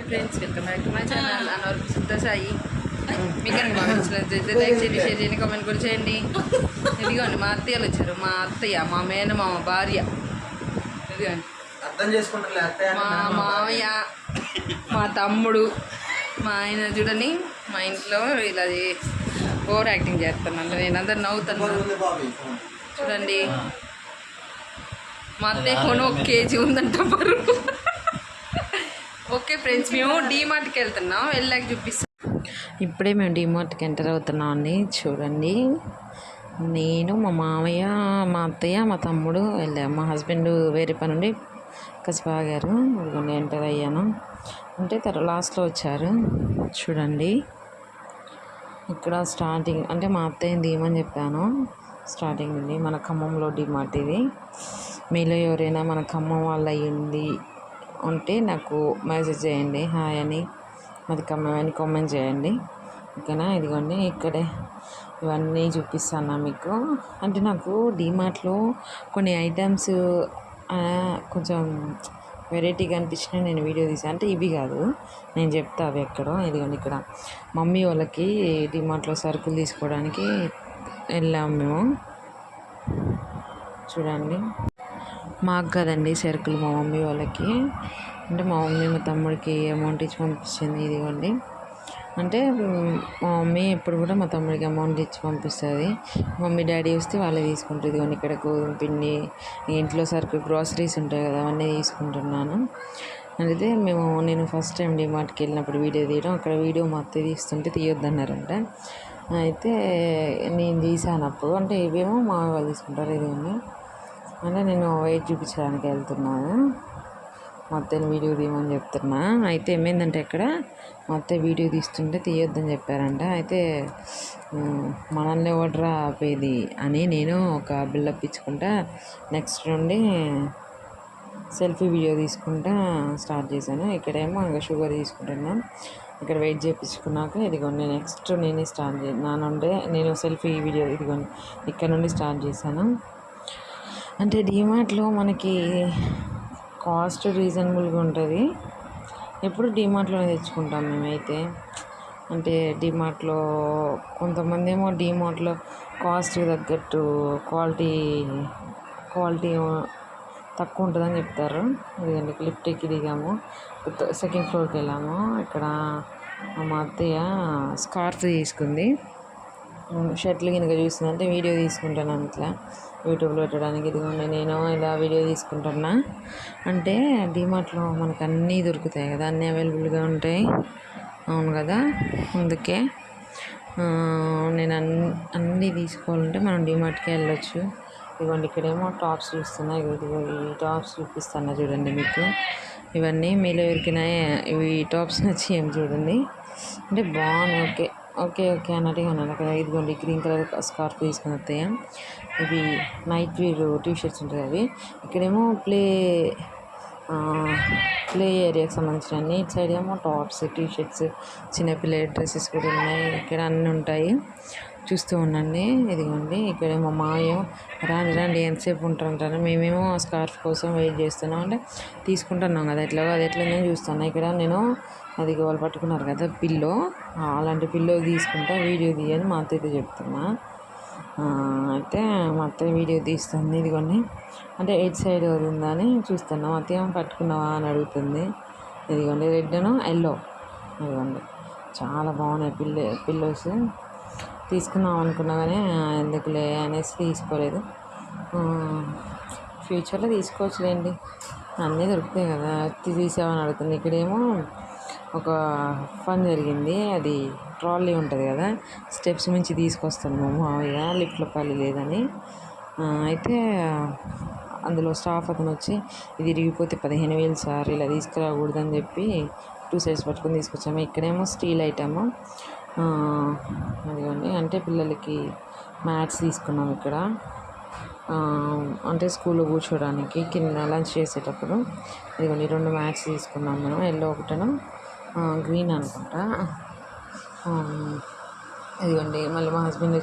Friends welcome back to my channel అనవరకు శుద్ధ సాయి. మీకు కనుక మా నచ్చినట్లయితే లైక్ చేయండి, షేర్ చేయండి, కామెంట్ కూడా చేయండి. ఇదిగోండి మా అత్తయ్యలు వచ్చారు. మా అత్తయ్య, మా మేనమామ భార్య. ఇదిగోండి మా మామయ్య, మా తమ్ముడు, మా ఆయన. చూడండి మా ఇంట్లో ఇలా ఓవర్ యాక్టింగ్ చేస్తున్నాను. నేను అందరు నవ్వుతున్నాను. చూడండి మా అత్తయ్య ఫోన్ 1 kg ఉందంట బరువు. ఓకే ఫ్రెండ్స్, మేము డీమార్ట్కి వెళ్తున్నాం. వెళ్ళాక చూపిస్తాం. ఇప్పుడే మేము డీమార్ట్కి ఎంటర్ అవుతున్నాం అండి. చూడండి నేను, మా మామయ్య, మా అత్తయ్య, మా తమ్ముడు వెళ్ళాము. మా హస్బెండ్ వేరే పని నుండి కాసేపు ఆగారు. ఇదిగోండి ఎంటర్ అయ్యాను. అంటే లాస్ట్లో వచ్చారు. చూడండి ఇక్కడ స్టార్టింగ్ అంటే మా అత్తయ్యని తీయమని చెప్పాను. స్టార్టింగ్ నుండి మన ఖమ్మంలో డీమార్ట్ ఇది. మీలో ఎవరైనా మన ఖమ్మం వాళ్ళు అయ్యింది ఉంటే నాకు మెసేజ్ చేయండి, హాయ్ అని, మాది ఖమ్మం అని కామెంట్ చేయండి. ఓకేనా. ఇదిగోండి ఇక్కడే ఇవన్నీ చూపిస్తాను మీకు. అంటే నాకు డీమార్ట్లో కొన్ని ఐటమ్స్ కొంచెం వెరైటీగా అనిపించినా నేను వీడియో తీసాను. అంటే ఇవి కాదు, నేను చెప్తా అవి ఎక్కడో. ఇదిగోండి ఇక్కడ మమ్మీ వాళ్ళకి డీమార్ట్లో సరుకులు తీసుకోవడానికి వెళ్ళాము మేము. చూడండి మాకు కదండి సరుకులు, మా మమ్మీ వాళ్ళకి. అంటే మా మమ్మీ మా తమ్ముడికి అమౌంట్ ఇచ్చి పంపించింది. ఇదిగోండి అంటే మా మమ్మీ ఎప్పుడు కూడా మా తమ్ముడికి అమౌంట్ ఇచ్చి పంపిస్తుంది. మమ్మీ డాడీ వస్తే వాళ్ళే తీసుకుంటారు. ఇదిగోండి ఇక్కడ గోధుమ పిండి, ఇంట్లో సరుకు గ్రాసరీస్ ఉంటాయి కదా, అవన్నీ తీసుకుంటున్నాను. అయితే నేను ఫస్ట్ టైం డీమార్ట్కి వెళ్ళినప్పుడు వీడియో తీయడం, అక్కడ వీడియో మా అత్తయ్య తీస్తుంటే తీయొద్దన్నారంట. అయితే నేను తీసాను అప్పుడు. అంటే ఇవేమో మా వాళ్ళు తీసుకుంటారు. ఇదేమో అంటే నేను వెయిట్ చూపించడానికి వెళ్తున్నాను. మా అత్తయ్యని వీడియో తీయమని చెప్తున్నా. అయితే ఏమైందంటే ఇక్కడ మా అత్తయ్య వీడియో తీస్తుంటే తీయొద్దని చెప్పారంట. అయితే మనల్ని ఎవడ్రా ఆపేది అని నేను ఒక బిల్డప్ ఇచ్చుకుంటా నెక్స్ట్ నుండి సెల్ఫీ వీడియో తీసుకుంటా స్టార్ట్ చేశాను. ఇక్కడేమో ఇంకా షుగర్ తీసుకుంటున్నాను. ఇక్కడ వెయిట్ చేయించుకున్నాక ఇదిగోండి నెక్స్ట్ నేనే స్టార్ట్ నేను సెల్ఫీ వీడియో ఇదిగోండి ఇక్కడ నుండి స్టార్ట్ చేశాను. అంటే డీమార్ట్లో మనకి కాస్ట్ రీజనబుల్గా ఉంటుంది. ఎప్పుడు డీమార్ట్లోనే తెచ్చుకుంటాం మేమైతే. అంటే డీమార్ట్లో కొంతమంది ఏమో డీమార్ట్లో కాస్ట్కి తగ్గట్టు క్వాలిటీ తక్కువ ఉంటుందని చెప్తారు. ఇదిగండి లిఫ్ట్ ఎక్కి దిగాము, సెకండ్ ఫ్లోర్కి వెళ్ళాము. ఇక్కడ మా అత్తయ్య స్కార్ఫ్ తీసుకుంది. షర్ట్లు కనుక చూస్తుంది అంటే వీడియో తీసుకుంటాను ఇట్లా యూట్యూబ్లో పెట్టడానికి. ఇదిగోండి నేను ఇలా వీడియో తీసుకుంటున్నా. అంటే డీమార్ట్లో మనకు అన్నీ దొరుకుతాయి కదా, అన్నీ అవైలబుల్గా ఉంటాయి. అవును కదా, అందుకే నేను అన్నీ తీసుకోవాలంటే మనం డీమార్ట్కి వెళ్ళొచ్చు. ఇదిగోండి ఇక్కడేమో టాప్స్ చూస్తున్నా. ఇదిగో ఈ టాప్స్ చూపిస్తున్నా చూడండి మీకు. ఇవన్నీ మీలో ఎవరికైనా ఇవి టాప్స్ నచ్చి ఏం చూడండి. అంటే బాగున్నాయి. ఓకే ఓకే ఓకే అన్నట్టుగా ఉన్నాను అక్కడ. ఇదిగోండి గ్రీన్ కలర్ స్కార్ఫ్ తీసుకుని వస్తాయి. ఇవి నైట్ వేర్ టీషర్ట్స్ ఉంటాయి అవి. ఇక్కడేమో ప్లే ఏరియాకి సంబంధించినవి. ఇటు సైడ్ ఏమో టాప్స్, టీషర్ట్స్, చిన్నపిల్లల డ్రెస్సెస్ కూడా ఉన్నాయి. ఇక్కడ అన్నీ ఉంటాయి, చూస్తూ ఉండండి. ఇదిగోండి ఇక్కడేమో మాయో రాండి రండి ఎంతసేపు ఉంటారంటారు. మేమేమో స్కార్ఫ్ కోసం వెయిట్ చేస్తున్నాం. అంటే తీసుకుంటున్నాం కదా అది ఎట్లా నేను చూస్తాను. ఇక్కడ నేను అది వాళ్ళు పట్టుకున్నారు కదా పిల్లో, అలాంటి పిల్లో తీసుకుంటా వీడియో తీయని మా అత్తయ్యతో చెప్తున్నా. అయితే మా అత్తయ్య వీడియో తీస్తుంది. ఇదిగోండి అంటే ఎయిట్ సైడ్ ఉందని చూస్తున్నా. మా అత్తయ్య పట్టుకున్నావా అని అడుగుతుంది. ఇదిగోండి రెడ్ను ఎల్లో. ఇదిగోండి చాలా బాగున్నాయి పిల్లోస్. తీసుకుందాం అనుకున్నా కానీ ఎందుకులే అనేసి తీసుకోలేదు. ఫ్యూచర్లో తీసుకోవచ్చులేండి, అన్నీ దొరుకుతాయి కదా. తీసామని అడుగుతుంది. ఇక్కడేమో ఒక ఫన్ జరిగింది. అది ట్రాలీ ఉంటుంది కదా, స్టెప్స్ నుంచి తీసుకొస్తాను మా మావయ్య, లిఫ్ట్లో ఖాళీ లేదని. అయితే అందులో స్టాఫ్ అతను వచ్చి ఇది ఇరిగిపోతే 15,000 సార్, ఇలా తీసుకురాకూడదని చెప్పి 2 సైడ్స్ పట్టుకొని తీసుకొచ్చాము. ఇక్కడేమో స్టీల్ ఐటము. అదిగోండి అంటే పిల్లలకి మ్యాట్స్ తీసుకున్నాం ఇక్కడ. అంటే స్కూల్లో కూర్చోడానికి కింద లంచ్ చేసేటప్పుడు. ఇదిగోండి 2 మ్యాట్స్ తీసుకున్నాం మనం. ఎల్లో ఒకటను గ్రీన్ అనుకుంటా. ఇదిగోండి మళ్ళీ మా హస్బెండ్